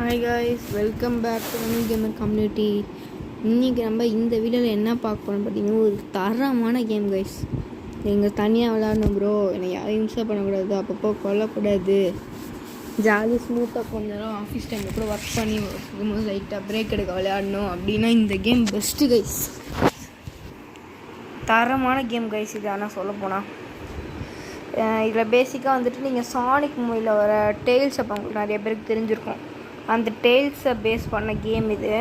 Hi guys, welcome back to Tamil gamer community. இன்றைக்கி நம்ம இந்த வீடியோவில் என்ன பார்க்க போகிறோம்னு பார்த்தீங்கன்னா, ஒரு தரமான கேம் கைஸ். எங்கள் தனியாக விளையாடணும் ப்ரோ, என்னை யாரையும் இன்ஸ்டால் பண்ணக்கூடாது, அப்பப்போ கொல்லக்கூடாது, ஜாலி ஸ்மூத்தாக கொஞ்ச நேரம் ஆஃபீஸ் டைமில் கூட ஒர்க் பண்ணி இருக்கும்போது லைட்டாக பிரேக் எடுக்க விளையாடணும் அப்படின்னா இந்த கேம் பெஸ்ட்டு கைஸ். தரமான கேம் கைஸ் இது. ஆனால் சொல்லப்போனால் இதில் பேசிக்காக வந்துட்டு நீங்கள் சானிக் மூவியில் வர டெய்ல்ஸ் அப்போ உங்களுக்கு நிறைய பேருக்கு தெரிஞ்சிருக்கும். அந்த டெய்ல்ஸை பேஸ் பண்ண கேம் இது.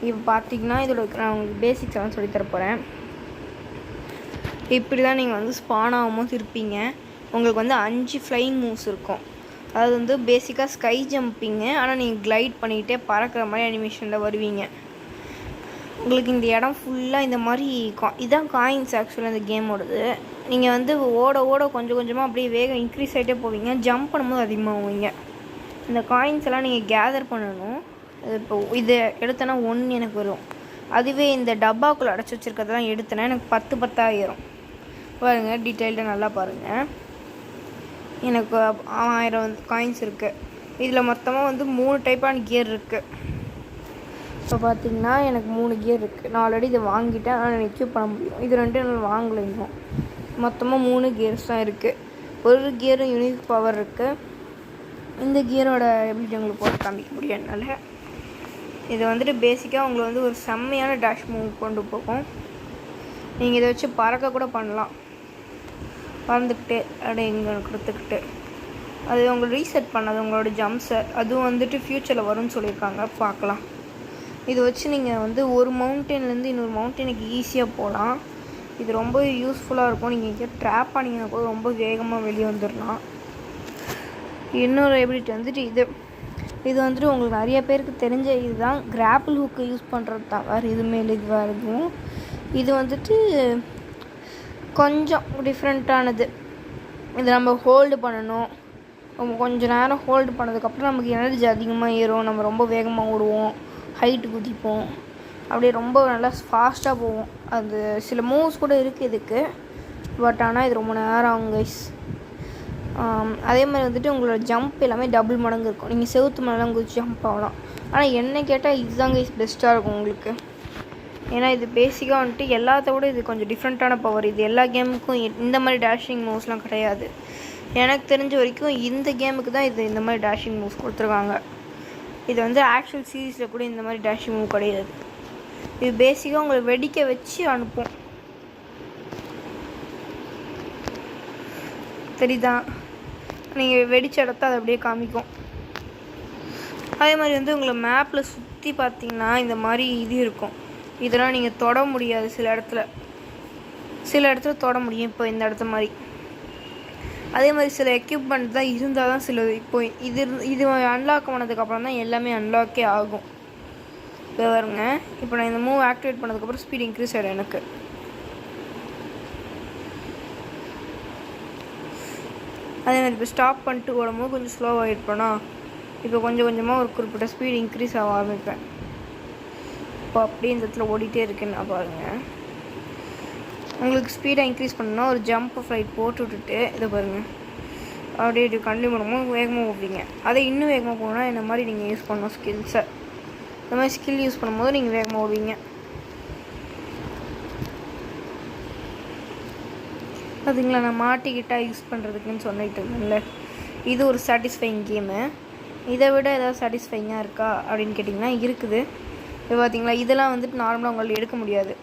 இப்போ பார்த்தீங்கன்னா இதோட நான் உங்களுக்கு பேசிக்ஸ் எல்லாம் சொல்லித்தர போகிறேன். இப்படி தான் நீங்கள் வந்து ஸ்பான் ஆகும்போது இருப்பீங்க. உங்களுக்கு வந்து 5 ஃப்ளைங் மூவ்ஸ் இருக்கும். அதாவது வந்து பேசிக்காக ஸ்கை ஜம்பிங்கு, ஆனால் நீங்கள் கிளைட் பண்ணிக்கிட்டே பறக்கிற மாதிரி அனிமேஷனில் வருவீங்க. உங்களுக்கு இந்த இடம் ஃபுல்லாக இந்த மாதிரி இதான் காயின்ஸ் ஆக்சுவலாக இந்த கேமோடது. நீங்கள் வந்து ஓட ஓட கொஞ்சம் கொஞ்சமாக அப்படியே வேகம் இன்க்ரீஸ் ஆகிட்டே போவீங்க. ஜம்ப் பண்ணும்போது அதிகமாகுவீங்க. இந்த காயின்ஸ் எல்லாம் நீங்கள் கேதர் பண்ணணும். இப்போ இது எடுத்தேன்னா 1 எனக்கு வரும். அதுவே இந்த டப்பாக்குள்ளே அடைச்சி வச்சுருக்கிறதெல்லாம் எடுத்தேன்னா எனக்கு 10 ஆயிரும். பாருங்கள், டீட்டெயில்டாக நல்லா பாருங்கள். எனக்கு 1000 காயின்ஸ் இருக்குது. இதில் மொத்தமாக வந்து 3 டைப்பான கியர் இருக்குது. இப்போ பார்த்தீங்கன்னா எனக்கு 3 கியர் இருக்குது. நான் ஆல்ரெடி இதை வாங்கிட்டேன், ஆனால் எனக்கு எக்யூப் பண்ண முடியும். இது 2 நான் வாங்கலை இன்னும். மொத்தமாக 3 கியர்ஸ் தான் இருக்குது. ஒரு கியரும் யூனிக் பவர் இருக்குது. இந்த கியரோட எப்படி உங்களுக்கு போட்டு காமிக்க முடியும் என்னால். இது வந்துட்டு பேசிக்காக உங்களை வந்து ஒரு செம்மையான டேஷ் மூவ் கொண்டு போகும். நீங்கள் இதை வச்சு பறக்க கூட பண்ணலாம். பறந்துக்கிட்டு அப்படியே இங்கே கொடுத்துக்கிட்டு அது உங்களை ரீசெட் பண்ணது உங்களோட ஜம்ப்ஸை. அதுவும் வந்துட்டு ஃப்யூச்சரில் வரும்னு சொல்லியிருக்காங்க, பார்க்கலாம். இதை வச்சு நீங்கள் வந்து ஒரு மவுண்டன்லேருந்து இன்னொரு மவுண்டனுக்கு ஈஸியாக போகலாம். இது ரொம்ப யூஸ்ஃபுல்லாக இருக்கும். நீங்கள் எங்கேயோ ட்ராப் பண்ணிங்கன்னா கூட ரொம்ப வேகமாக வெளியே வந்துடலாம். இன்னொரு எபிலிட்டி வந்துட்டு இது வந்துட்டு உங்களுக்கு நிறைய பேருக்கு தெரிஞ்ச இதுதான். கிராப்பிள் ஹூக்கு யூஸ் பண்ணுறது தான், வேறு இதுவுமே இதுவாக இருக்கும். இது வந்துட்டு கொஞ்சம் டிஃப்ரெண்ட்டானது. இது நம்ம ஹோல்டு பண்ணணும். கொஞ்சம் நேரம் ஹோல்டு பண்ணதுக்கப்புறம் நமக்கு எனர்ஜி அதிகமாக ஏறும். நம்ம ரொம்ப வேகமாக ஓடுவோம், ஹைட்டு குதிப்போம், அப்படியே ரொம்ப நல்லா ஃபாஸ்ட்டாக போவோம். அது சில மூவ்ஸ் கூட இருக்குது இதுக்கு. பட் ஆனால் இது ரொம்ப நேரம் ஆகும் கைஸ். அதே மாதிரி வந்துட்டு உங்களோட ஜம்ப் எல்லாமே டபுள் மடங்கு இருக்கும். நீங்கள் செவுத்து மேலாம் குதிச்சு ஜம்ப் ஆகலாம். ஆனால் என்ன கேட்டால் இதுதான் கைஸ் பெஸ்ட்டாக இருக்கும் உங்களுக்கு. ஏன்னா இது பேசிக்காக வந்துட்டு எல்லாத்த விட இது கொஞ்சம் டிஃப்ரெண்ட்டான பவர். இது எல்லா கேமுக்கும் இந்த மாதிரி டேஷிங் மூவ்ஸ்லாம் கிடையாது. எனக்கு தெரிஞ்ச வரைக்கும் இந்த கேமுக்கு தான் இது இந்த மாதிரி டேஷிங் மூவ்ஸ் கொடுத்துருக்காங்க. இது வந்து ஆக்சுவல் சீரீஸில் கூட இந்த மாதிரி டேஷிங் மூவ் கிடையாது. இது பேசிக்காக உங்களை வெடிக்க வச்சு அனுப்பும். தெரியுதா? நீங்கள் வெடிச்ச இடத்த அதை அப்படியே காமிக்கும். அதே மாதிரி வந்து உங்களை மேப்பில் சுற்றி பார்த்தீங்கன்னா இந்த மாதிரி இது இருக்கும். இதெல்லாம் நீங்கள் தொட முடியாது. சில இடத்துல தொட முடியும். இப்போ இந்த இடத்த மாதிரி. அதே மாதிரி சில எக்யூப்மெண்ட் தான் இருந்தால் தான் சில இப்போ இது அன்லாக் பண்ணதுக்கப்புறம் தான் எல்லாமே அன்லாக்கே ஆகும். இப்போ வருங்க, இப்போ நான் இந்த மூவ் ஆக்டிவேட் பண்ணதுக்கப்புறம் ஸ்பீட் இன்க்ரீஸ் ஆகிடும் எனக்கு. அதே மாதிரி இப்போ ஸ்டாப் பண்ணிட்டு ஓடும்போது கொஞ்சம் ஸ்லோவாக இருப்பேனா, இப்போ கொஞ்சம் கொஞ்சமாக ஒரு குறிப்பிட்ட ஸ்பீட் இன்க்ரீஸ் ஆக ஆரம்பிப்பேன். இப்போ அப்படியே இந்த இடத்துல ஓடிட்டே இருக்கேன்னு நான் பாருங்கள். உங்களுக்கு ஸ்பீடாக இன்க்ரீஸ் பண்ணணும்னா ஒரு ஜம்ப் ஃப்ளைட் போட்டு விட்டுட்டு இதை பாருங்கள், அப்படியே இப்படி கண்டினியூ பண்ணும்போது வேகமாக ஓடுவீங்க. அதை இன்னும் வேகமாக போகணுன்னா இந்த மாதிரி நீங்கள் யூஸ் பண்ணணும் ஸ்கில்ஸை. இந்த மாதிரி ஸ்கில் யூஸ் பண்ணும்போது நீங்கள் வேகமாக ஓடுவீங்க. பார்த்தீங்களா, நான் மாட்டிக்கிட்டால் யூஸ் பண்ணுறதுக்குன்னு சொல்லிட்டு இருந்தேன்ல. இது ஒரு சாட்டிஸ்ஃபைங் கேமு. இதை விட ஏதாவது சாட்டிஸ்ஃபைங்காக இருக்கா அப்படின்னு கேட்டிங்கன்னா இருக்குது. இப்போ பார்த்தீங்களா, இதெல்லாம் வந்துட்டு நார்மலாக உங்களால் எடுக்க முடியாது.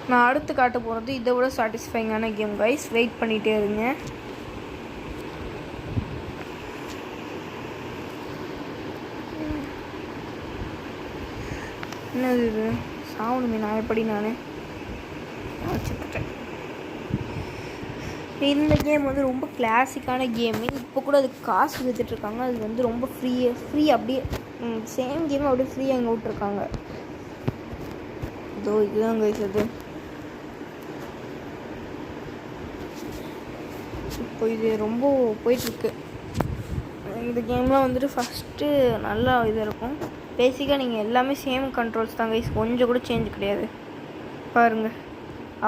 நான் அடுத்து காட்ட போகிறது இதை விட சாட்டிஸ்ஃபைங்கான கேம் கைஸ். வெயிட் பண்ணிகிட்டே இருங்க. என்னது இது சாவணுமே? நான் எப்படி வச்சுக்கிட்டேன். இந்த கேம் வந்து ரொம்ப கிளாசிக்கான கேமு. இப்போ கூட அதுக்கு காசு விற்றுட்ருக்காங்க. அது வந்து ரொம்ப ஃப்ரீ அப்படியே சேம் கேம் அப்படியே ஃப்ரீயாக அங்கே விட்ருக்காங்க. இதோ இதுதான் கைஸ் அது. இப்போ இது ரொம்ப போயிட்டுருக்கு. இந்த கேம்லாம் வந்துட்டு ஃபஸ்ட்டு நல்லா இது இருக்கும். பேசிக்காக நீங்கள் எல்லாமே சேம் கண்ட்ரோல்ஸ் தான் கைஸ். கொஞ்சம் கூட சேஞ்ச் கிடையாது. பாருங்கள்,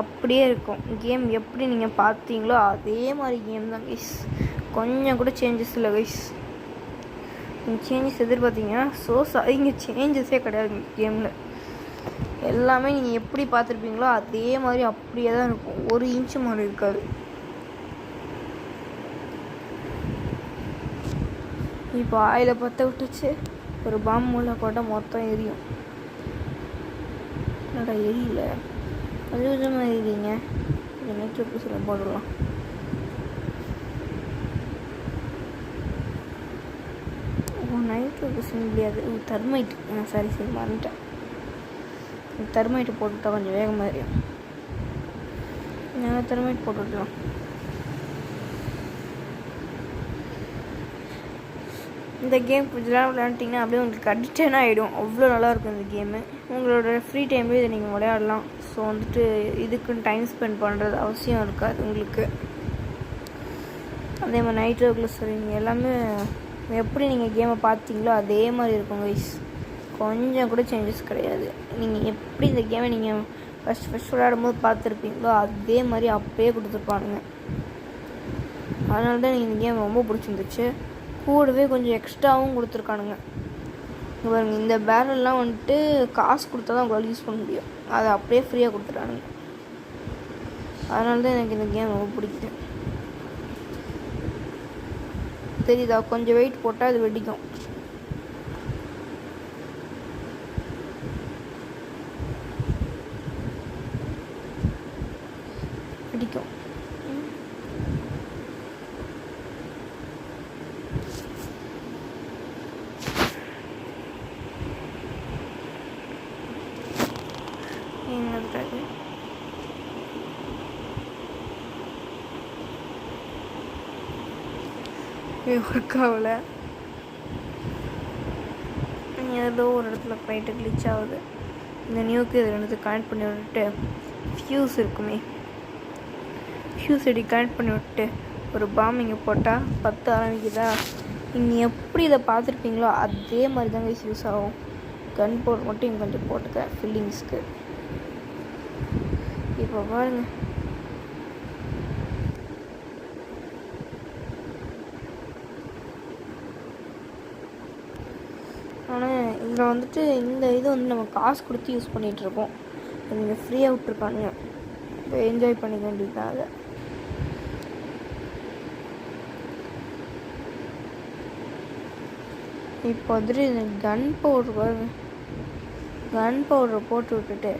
அப்படியே இருக்கும் கேம். எப்படி நீங்கள் பார்த்தீங்களோ அதே மாதிரி கேம் தான் கைஸ். கொஞ்சம் கூட சேஞ்சஸ் இல்லை கைஸ். சேஞ்சஸ் எதிர்பார்த்தீங்கன்னா இங்கே சேஞ்சஸே கிடையாது கேமில். எல்லாமே நீங்கள் எப்படி பார்த்துருப்பீங்களோ அதே மாதிரி அப்படியே தான் இருக்கும், 1 இன்ச்சு மாதிரி இருக்காது. இப்போ ஆயில பற்ற விட்டுச்சு, ஒரு பாம்பு உள்ள போட்டால் மொத்தம் எரியும். என்னடா எரியல, கொஞ்சம் கொஞ்சமாக எரியுங்க. கொஞ்சம் நெட்ஒர்க்கு சொல்ல போடலாம். நைட்ரோக்கு செய்ய முடியாது. தெர்மைட், சரி மறந்துட்டேன். தெர்மைட்டு போட்டுவிட்டா கொஞ்சம் வேகமாக எரியும். நாங்கள் தெர்மைட் போட்டுவிடலாம். இந்த கேம் கொஞ்சம் நேரம் விளையாண்டிங்கன்னா அப்படியே உங்களுக்கு அடிக்டட் ஆகிடும். அவ்வளோ நல்லாயிருக்கும் இந்த கேமு. உங்களோட ஃப்ரீ டைம்லேயே இதை நீங்கள் விளையாடலாம். ஸோ வந்துட்டு இதுக்குன்னு டைம் ஸ்பெண்ட் பண்ணுறது அவசியம் இருக்காது உங்களுக்கு. அதே மாதிரி நைட்ரோக்கில் சொல்லுவீங்க எல்லாமே எப்படி நீங்கள் கேமை பார்த்தீங்களோ அதே மாதிரி இருக்கும் கைஸ். கொஞ்சம் கூட சேஞ்சஸ் கிடையாது. நீங்கள் எப்படி இந்த கேமை நீங்கள் ஃபஸ்ட் விளையாடும் போது பார்த்துருப்பீங்களோ அதே மாதிரி அப்பயே கொடுத்துருப்பானுங்க. அதனால தான் நீங்கள் இந்த கேம் ரொம்ப பிடிச்சிருந்துச்சு. கூடவே கொஞ்சம் எக்ஸ்ட்ராவும் கொடுத்துருக்கானுங்க. பாருங்க, இந்த பேரல்லாம் வந்துட்டு காசு கொடுத்தா தான் உங்களால் யூஸ் பண்ண முடியும். அதை அப்படியே ஃப்ரீயாக கொடுத்துட்டானுங்க. அதனால தான் எனக்கு இந்த கேம் ரொம்ப பிடிக்குது. தெரியுதா, கொஞ்சம் வெயிட் போட்டால் அது வெடிக்கும். வெடிக்கும். என்னது ஒர்க் ஆகல. ஏதோ ஒரு இடத்துல லைட்டு கிளிச் ஆகுது. இந்த நியூக்கு இது ரெண்டுத்துக்கு கனெக்ட் பண்ணி விட்டுட்டு ஃபியூஸ் இருக்குமே, ஃபியூஸ் எடி கனெக்ட் பண்ணி விட்டு ஒரு பாம் இங்கே போட்டால் 10 ஆரம்பிக்குதா. நீங்கள் எப்படி இதை பார்த்துருப்பீங்களோ அதே மாதிரி தாங்க யூஸ் ஆகும். கன் பவுடர் மட்டும் இங்கே கொஞ்சம் போட்டுக்க ஃபில்லிங்ஸ்க்கு. இப்போ பாருங்கள், ஆனால் இதில் வந்துட்டு இந்த இது வந்து நம்ம காசு கொடுத்து யூஸ் பண்ணிகிட்ருக்கோம். நீங்கள் ஃப்ரீயாக விட்ருக்கானுங்க, இப்போ என்ஜாய் பண்ணிக்க வேண்டியது தான். அதை இப்போ வந்துட்டு இந்த கன் பவுடரை போட்டு விட்டுட்டு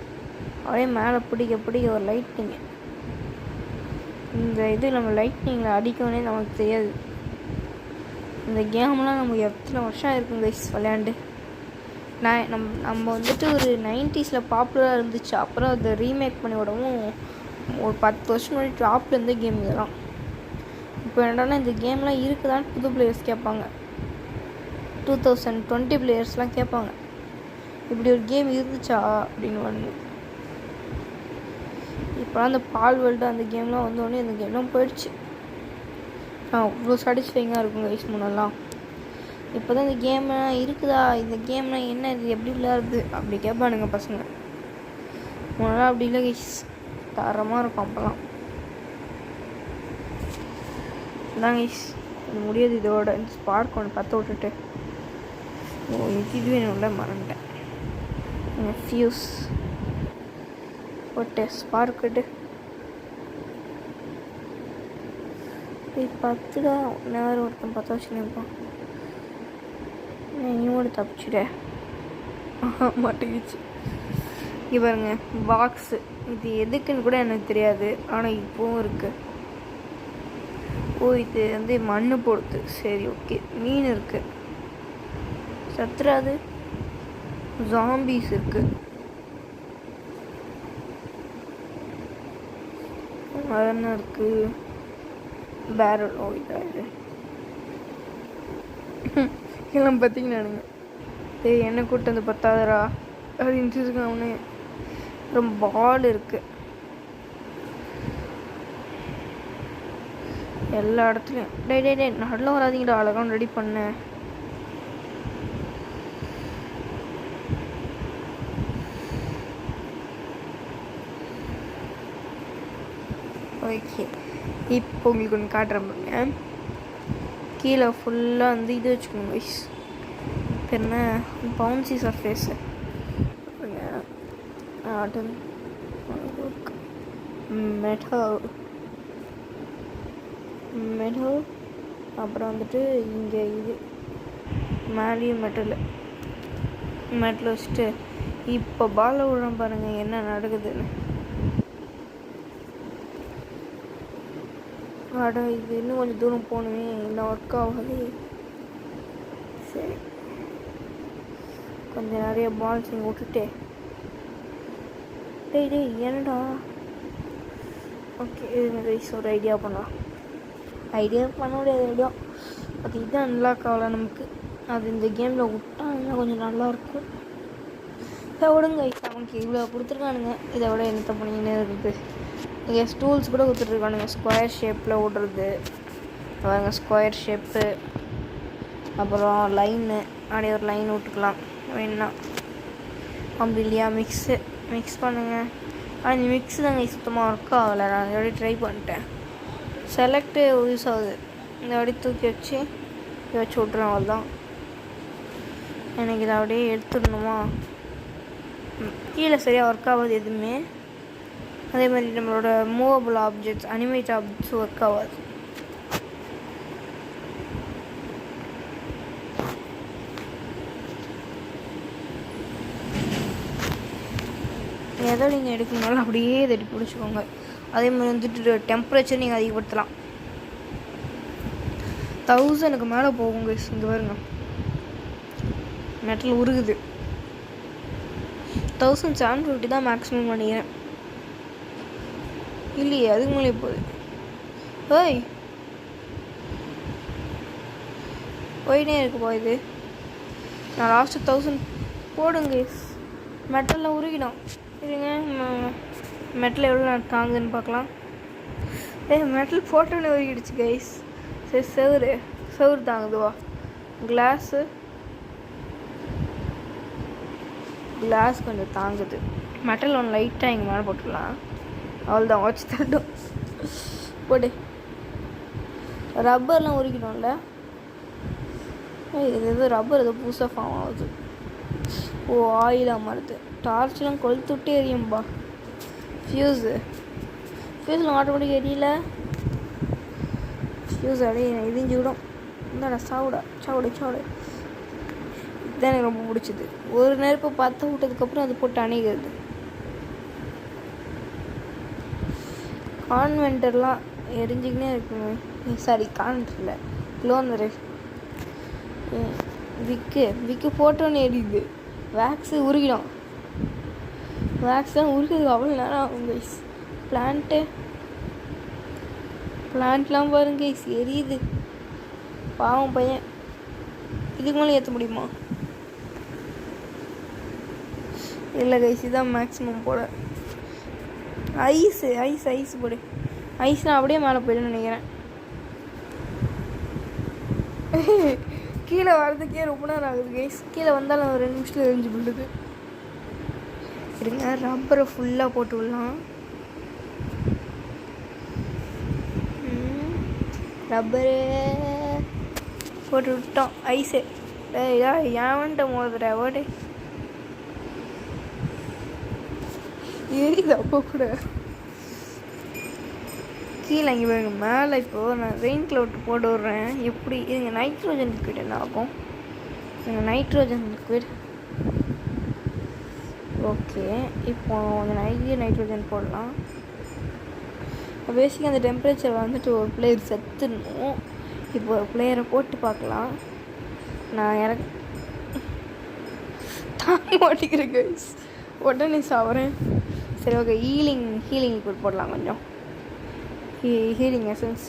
அப்படியே மேலே பிடிக்க ஒரு லைட்னிங்கு. இந்த இது நம்ம லைட்னிங்கில் அடிக்கவே நமக்கு தெரியாது. இந்த கேம்லாம் நமக்கு எத்தனை வருஷம் இருக்குங்க விளையாண்டு. நம்ம வந்துட்டு ஒரு 90s பாப்புலராக இருந்துச்சு. அப்புறம் அதை ரீமேக் பண்ணி விடவும் ஒரு 10 வருஷம் முன்னாடி டாப்பில் இருந்த கேம் இதெல்லாம். இப்போ என்னன்னா இந்த கேம்லாம் இருக்குதான்னு புது பிளேயர்ஸ் கேட்பாங்க. 2020 பிளேயர்ஸ்லாம் கேட்பாங்க, இப்படி ஒரு கேம் இருந்துச்சா அப்படின்னு வந்து. இப்போலாம் அந்த பால் வேர்ல்டு அந்த கேம்லாம் வந்தோடனே இந்த கேம்லாம் போயிடுச்சு. அவ்வளோ சாட்டிஸ்ஃபைங்காக இருக்கும் கைஸ் முன்னெல்லாம். இப்போ தான் இந்த கேம்லாம் இருக்குதா, இந்த கேம்லாம் என்ன, இது எப்படி விளையாடுது அப்படி கேட்பானுங்க பசங்க. முன்னெல்லாம் அப்படி இல்லை கைஸ், தரமாக இருக்கும் அப்போலாம். அதான் கைஸ் இது முடியாது. இதோட ஸ்பார்க் ஒன்று பற்ற விட்டுட்டு இதுவே என்னோட மறந்துட்டேன். ஃபியூஸ் போட்டு ஸ்பார்க்கிட்டு 10 நேரம் ஒருத்தன் 10 வச்சு நினைப்பான். இன்னொரு தப்பிச்சுட மாட்டேங்கிச்சு. இங்கே பாருங்க பாக்ஸு, இது எதுக்குன்னு கூட எனக்கு தெரியாது, ஆனால் இப்போவும் இருக்குது. ஓ, இது வந்து மண்ணு போடுது. சரி, ஓகே. மீன் இருக்குது, சத்துறாது. ஜாம்பீஸ் இருக்குது, அதென்ன இருக்குது. பேரல். ஓ, இதான் இது எல்லாம் பார்த்தீங்கன்னானுங்க. என்ன கூட்டு வந்து 10,000 அப்படின்னு இருக்கானே. ரொம்ப பால் இருக்குது எல்லா இடத்துலையும். டே நடுவில் வராதிங்கடா, அழகாக ரெடி பண்ணேன். ஓகே, இப்போ உங்களுக்கு ஒன்று காட்டுறேன் பாருங்க. கீழே ஃபுல்லாக வந்து இது வச்சுக்கோங்க கைஸ், என்ன பவுன்சி சர்ஃபேஸு ஆட்டம் மெட்டல் மெட்டல் அப்புறம் வந்துட்டு இங்கே இது மேலேயும் மெட்டல் வச்சுட்டு இப்போ பால் விடுறோம் பாருங்கள் என்ன நடக்குதுன்னு. ஆடா இது இன்னும் கொஞ்சம் தூரம் போகணுமே, இன்னும் ஒர்க் ஆகாது. சரி கொஞ்சம் நிறைய பால்ஸ் இங்கே விட்டுட்டே. டேய் என்னடா. ஓகே ரைஸ் ஒரு ஐடியா பண்ணலாம். ஐடியா பண்ண முடியாது ஐடியா, அது இதுதான் அன்லாக் ஆகலை நமக்கு. அது இந்த கேமில் விட்டா இன்னும் கொஞ்சம் நல்லாயிருக்கும். இதை விடுங்க, நமக்கு இவ்வளோ கொடுத்துருக்கானுங்க, இதை விட என்னத்த பண்ணிங்கன்னு இருக்குது. இங்கே ஸ்டூல்ஸ் கூட கொடுத்துட்ருக்கானுங்க, ஸ்கொயர் ஷேப்பில் விடுறது பாருங்க, ஸ்கொயர் ஷேப்பு. அப்புறம் லைனு அப்படியே ஒரு லைன் விட்டுக்கலாம் வேணுன்னா. அப்படி இல்லையா மிக்ஸ் பண்ணுங்கள். ஆனால் இந்த மிக்ஸ் தாங்க சுத்தமாக ஒர்க் ஆகலை. நான் இதோட ட்ரை பண்ணிட்டேன். செலக்டு யூஸ் ஆகுது. இந்த அப்படியே தூக்கி வச்சு விட்றேன், அவ்வளோதான். எனக்கு இதை அப்படியே எடுத்துடணுமா, கீழே சரியாக ஒர்க் ஆகாது எதுவுமே. அதே மாதிரி நம்மளோட movable objects, animate objects work ஆகாது. எதோ நீங்கள் எடுக்கணுனாலும் அப்படியே தட்டி பிடிச்சிக்கோங்க. அதே மாதிரி வந்துட்டு டெம்பரேச்சர் நீங்கள் அதிகப்படுத்தலாம். 1000க்கு மேலே போகுங்க. இங்கே பாருங்க, மெட்டல் உருகுது. 1750 தான் மேக்ஸிமம் பண்ணிக்கிறேன். இல்லையே அதுக்கு மேலே போகுது. போயினே இருக்குப்பா இது. நான் லாஸ்ட்டு 1000 போடுங்க. மெட்டலில் உருகிடும். இருங்க, மெட்டல் எவ்வளோ நான் தாங்குதுன்னு பார்க்கலாம். மெட்டல் போட்டோன்னே உருகிடுச்சு கைஸ். சரி செவுரு தாங்குதுவா. கிளாஸ் கொஞ்சம் தாங்குது. மெட்டல் ஒன்று லைட்டாக இங்கே மேலே போட்டுடலாம், அவ்வளோதான். வச்சு தட்டும் போடு. ரப்பர்லாம் உருக்கிடும்ல. இது எதோ ரப்பர் ஏதோ புதுசாக ஃபார்ம் ஆகுது. ஓ ஆயிலாக மாறுது. டார்ச்லாம் கொளுத்து விட்டே எரியும்பா. ஃபியூஸில் ஆட்டோமேட்டிக் எரியல. ஃபியூஸ் அப்படியே இடிஞ்சு விடும். இந்தாடா சாவுடா. இதுதான் எனக்கு ரொம்ப பிடிச்சது. ஒரு நெருப்பை பற்ற விட்டதுக்கப்புறம் அது போட்டு அணைகிறது. கான்வென்டர்லாம் எரிஞ்சிக்கினே இருக்குங்க. சாரி கான்வென்டர் இல்லை, க்ளோனரு. விக்கு போட்டோன்னு எரியுது. வேக்ஸு உருகிடும். வேக்ஸ் தான் உருகுது, அவ்வளோ நேரம் ஆகும் கைஸ். பிளான்ட்லாம் பாருங்க கைஸ், எரியுது. பாவம் பையன். இதுக்கு மேலே ஏற்ற முடியுமா? இல்லை கைஸ், இதுதான் மேக்ஸிமம் போட. ஐஸ் போடு. ஐஸ்லாம் அப்படியே மேலே போய்டுன்னு நினைக்கிறேன். கீழே வர்றதுக்கே ரொம்ப நேரம் ஆகுது கைஸ். கீழே வந்தாலும் 2 நிமிஷத்தில் எரிஞ்சு விடுது. இருங்க, ரப்பரை ஃபுல்லாக போட்டு விடலாம். ரப்பரு போட்டு விட்டோம். ஐஸு ஏன்ட்ட மோதுற ஓடு எரியுது. அப்போ கூட கீழே இங்கே பாருங்க, மேலே இப்போது நான் ரெயின் க்ளவுட் போட்டு விட்றேன். எப்படி இதுங்க நைட்ரோஜன் லிக்விட் என்ன ஆகும்? Nitrogen liquid okay. இப்போ அந்த நைட்ரோஜன் போடலாம். பேசிக்காக அந்த டெம்பரேச்சர் வந்துட்டு ஒரு பிளேயர் செத்துடணும். இப்போ ஒரு பிளேயரை போட்டு பார்க்கலாம். நான் தாங்க மாட்டேங்கிறேன் கைஸ், உடனே சாப்பிட்றேன். சரி ஓகே, ஹீலிங் லிக்விட் போடலாம். கொஞ்சம் ஹீலிங் எசன்ஸ்.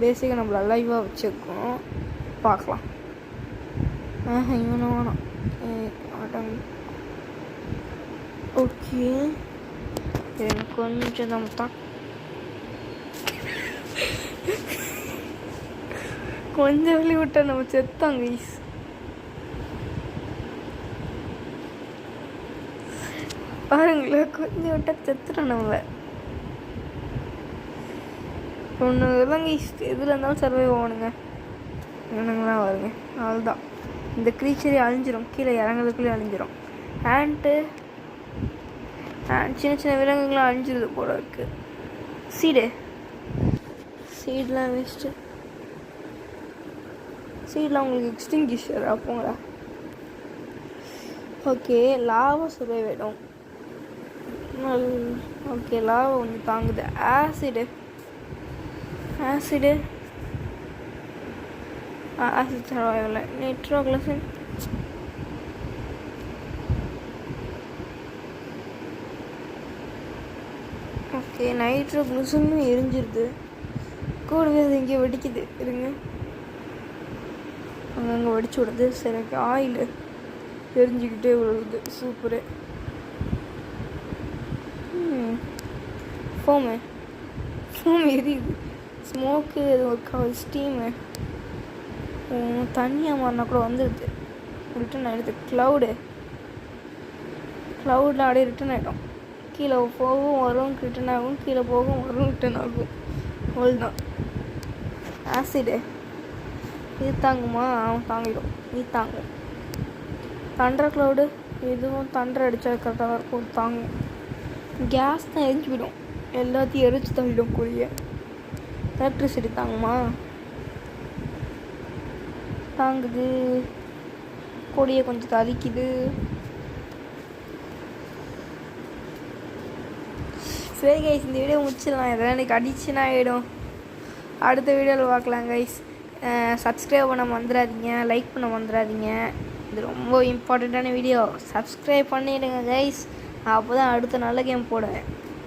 பேசிக்காக நம்மள லைவாக வச்சுருக்கோம். பார்க்கலாம். இவனும் வேணாம். ஓகே, கொஞ்சம் தான் கொஞ்சம் வெளியே விட்டா நம்ம செத்தாங்க ஈஸ். பாருங்களேன், கொஞ்சம் விட்டா செத்துட்டோம் நம்ம. ஒன்று இல்லைங்க எதில் இருந்தாலும் சர்வைவ் ஆகணுங்க. என்னங்களாம் வருங்க அவ்வளோதான். இந்த க்ரீச்சரே அழிஞ்சிரும், கீழே இறங்குறதுக்குள்ளே அழிஞ்சிரும். ஆண்ட்டு சின்ன சின்ன விலங்குகள்லாம் அழிஞ்சிருது போல இருக்குது. சீடெலாம் வேஸ்ட்டு. சீடெலாம் உங்களுக்கு எக்ஸ்டிங்கிஷர் அப்போங்களா. ஓகே லாவா சர்வைவ் ஆகிடும். ஓகே லாவா வந்து தாங்குது. Acid acid survive. Nitrocellulose okay நைட்ரோக்ளோசனும் எரிஞ்சிருது. கூடவே அது இங்கே வெடிக்குது. இருங்க அங்கங்கே வெடிச்சு விடுது. சரி ஓகே ஆயில் எரிஞ்சிக்கிட்டே விழுகுது. சூப்பரு. ஃபோம் எரியுது. ஸ்மோக்கு எதுவும் ஸ்டீமு தண்ணியாக மாறினா கூட வந்துடுது. ரிட்டன் ஆகிடுது. க்ளவுடில் அப்படியே ரிட்டன் ஆகிடும். கீழே போகும் வரும் ரிட்டன் ஆகும், கீழே போகும் வரும் ரிட்டன் ஆகும். அவ்வளோதான். ஆசிடு இது தாங்குமா? அவன் தாங்கிடும். இது தாங்கும். தண்டர் க்ளவுடு இதுவும் தண்டர் அடித்தா கரெக்டாக இருக்கும், தாங்கும். கேஸ் தான் எரிஞ்சு விடும், எல்லாத்தையும் எரிச்சு தள்ளிடும். கூடிய எலக்ட்ரிசிட்டி தாங்குமா? தாங்குது. கொடியை கொஞ்சம் தலிக்குது. சரி கைஸ், இந்த வீடியோ முடிச்சிடலாம். இதெல்லாம் எனக்கு அடிச்சுன்னா ஆகிடும். அடுத்த வீடியோவில் பார்க்கலாம் கைஸ். சப்ஸ்கிரைப் பண்ண மறந்துடாதீங்க, லைக் பண்ண மறந்துடாதீங்க. இது ரொம்ப இம்பார்ட்டண்ட்டான வீடியோ. சப்ஸ்கிரைப் பண்ணிவிடுங்க கைஸ், அப்போ தான் அடுத்த நல்ல கேம் போடுவேன்.